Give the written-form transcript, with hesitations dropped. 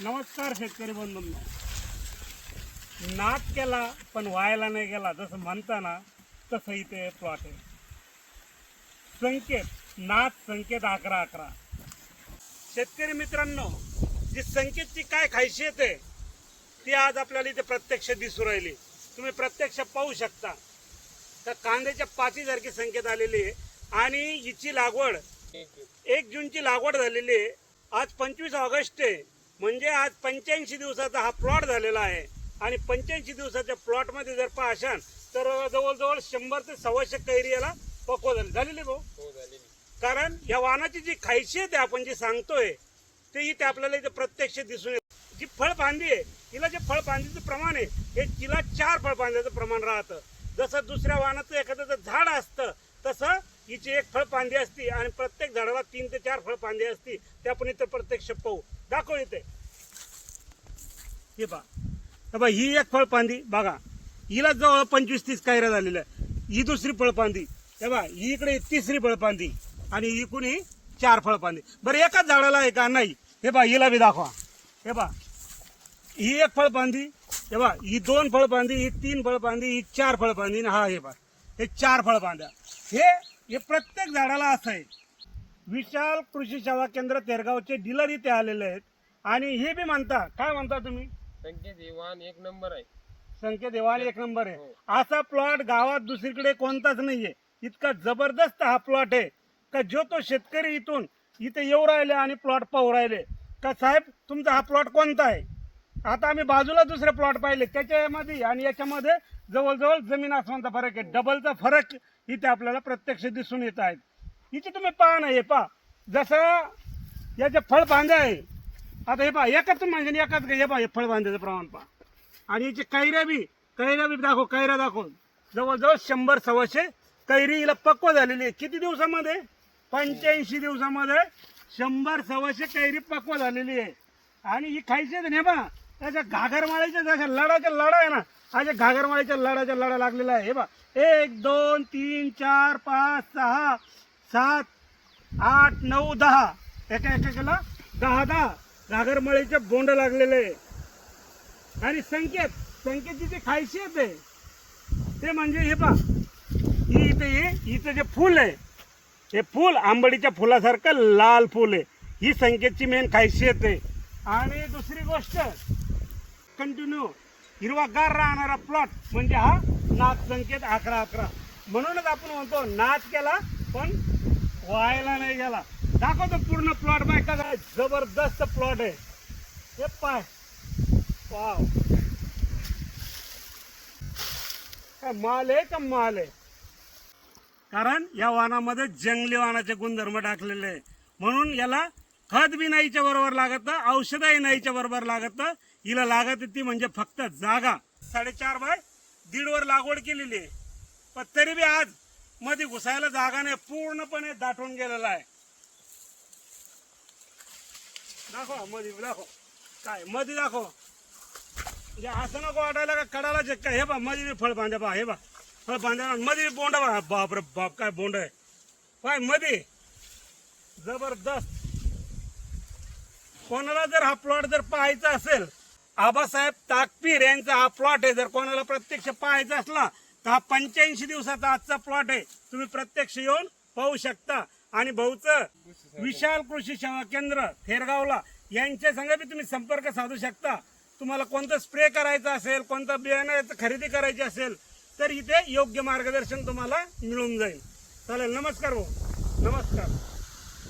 नमस्कार शेतकरी बंधूंनो. नाद केला पण व्हायला नाही गेला जसं म्हणताना तसं इथे प्लॉट आहे. संकेत नाद संकेत 11-11. शेतकरी मित्रांनो, जी संकेतची काय खासियत आहे ती आज आपल्याला इथे प्रत्यक्ष दिसू राहिली. तुम्ही प्रत्यक्ष पाहू शकता. तर कांद्याच्या पाचीसारखी संकेत आलेली आहे आणि हिची लागवड 1 जूनची लागवड झालेली आहे. आज 25 ऑगस्ट आहे, म्हणजे आज 85 दिवसाचा हा प्लॉट झालेला आहे. आणि 85 दिवसाच्या प्लॉटमध्ये जर पाहशाल तर जवळजवळ 100 ते 125 कैरी याला पक्व झालेली भाऊ. कारण या वाहनाची जी खासियत आहे आपण जी सांगतोय ते इथे आपल्याला इथे प्रत्यक्ष दिसून येते. जी फळफांदी आहे हिला जे फळफांदीचं प्रमाण आहे हे तिला 4 फळफांद्याचं प्रमाण राहतं. जसं दुसऱ्या वाहनाचं एखादं झाड असतं तसं हिची 1 फळफांदी असते आणि प्रत्येक झाडाला 3 ते 4 फळफांदी असते. ते आपण इथे प्रत्यक्ष पाहू. दाखव इथे. हे पहा, ही 1 फळफांदी बघा, हिला जवळ 25-30 कैऱ्या झालेल्या. ही दुसरी फळफांदी, हे बघा, ही इकडे तिसरी फळफांदी आणि ही कुणी 4 फळफांदी. बरं एकाच झाडाला आहे का? नाही. हे पहा, हिला बी दाखवा. हे पहा, ही 1 फळफांदी, हे पहा, ही 2 फळफांदी, ही 3 फळफांदी, ही 4 फळफांदी. हा हे पहा, हे 4 फळफांद्या. हे प्रत्येक झाडाला असं आहे. विशाल कृषी सेवा केंद्र तेरगावचे डीलर इथे आलेले आहेत आणि हे बी म्हणता, काय म्हणता तुम्ही? संकेत वाहन 1 नंबर आहे. संकेत वाहन 1 नंबर आहे. असा प्लॉट गावात दुसरीकडे कोणताच नाहीये. इतका जबरदस्त हा प्लॉट आहे का जो तो शेतकरी इथे येऊ राहिले आणि प्लॉट पाहू राहिले का साहेब तुमचा हा प्लॉट कोणता आहे. आता आम्ही बाजूला दुसरे प्लॉट पाहिले त्याच्यामध्ये आणि याच्यामध्ये जवळजवळ जमीन आसमानचा फरक आहे. डबलचा फरक इथे आपल्याला प्रत्यक्ष दिसून येत आहेत. इथे तुम्ही पहा ना, हे पहा जसं याचे फळफांद्या आहे. आता हे पहा एकच म्हणजे एकाच हे पहा, हे फळफांद्याचं प्रमाण पहा. आणि याची कैऱ्या बी दाखव. कैऱ्या दाखव. जवळजवळ 100-125 कैरी हिला पक्व झालेली आहे. किती दिवसामध्ये? 85 दिवसामध्ये 100-125 कैरी पक्व झालेली आहे. आणि ही खायची नाही बा. त्याच्या घागरमाळीच्या जशा लढाच्या लढा आहे ना, अशा घागरमाळीच्या लढाच्या लढा लागलेला आहे. हे बा 1 2 3 4 5 6 7 8 9 10 एकेकाला 10 घागरमाळीचे बोंड लागलेले आहे. आणि संकेतची जी खासियत आहे ते म्हणजे हे पहा, इथं जे फूल आहे हे फूल आंबडीच्या फुलासारखं लाल फूल आहे. ही संकेतची मेन खासियत आहे. आणि दुसरी गोष्ट कंटिन्यू हिरवागार राहणारा प्लॉट म्हणजे हा नाद संकेत 11-11. म्हणूनच आपण म्हणतो नाद केला पण व्हायला नाही गेला. दाखवतो पूर्ण प्लॉट बाय का जबरदस्त प्लॉट आहे. हे पाय वाव, काय माल आहे का माल आहे. कारण या वाहनामध्ये जंगली वाहनाचे गुणधर्म टाकलेले आहे. म्हणून याला खत बी नाहीच्या बरोबर लागत, औषधही नाहीच्या बरोबर लागत. हिला लागत ती म्हणजे फक्त जागा. 4.5 बाय 1.5 वर लागवड केलेली आहे. पण तरी बी आज मध्ये घुसायला जागा नाही, पूर्णपणे दाटून गेलेला आहे. दाखव मध्ये, दाखव काय मध्ये दाखव. म्हणजे असं नको वाटायला का कडाला चक्का. हे बा मध्ये बी फळ बांध्या बा. हे बा फळ बांध्या मध्ये बी बोंड बा. बाप रे बाप काय बोंड आहे पाय मध्ये. जबरदस्त. कोणाला जर हा प्लॉट जर पाहायचा असेल, आबासाहेब ताकपीर यांचा हा प्लॉट आहे. जर कोणाला प्रत्यक्ष पाहायचा असला तर हा 85 दिवसाचा आजचा प्लॉट आहे. तुम्ही प्रत्यक्ष येऊन पाहू शकता. आणि भाऊचं विशाल कृषी सेवा केंद्र थेरगावला यांच्या संग बी तुम्ही संपर्क साधू शकता. तुम्हाला कोणतं स्प्रे करायचं असेल, कोणतं बियाणं खरेदी करायची असेल तर इथे योग्य मार्गदर्शन तुम्हाला मिळून जाईल. चालेल. नमस्कार भाऊ. नमस्कार.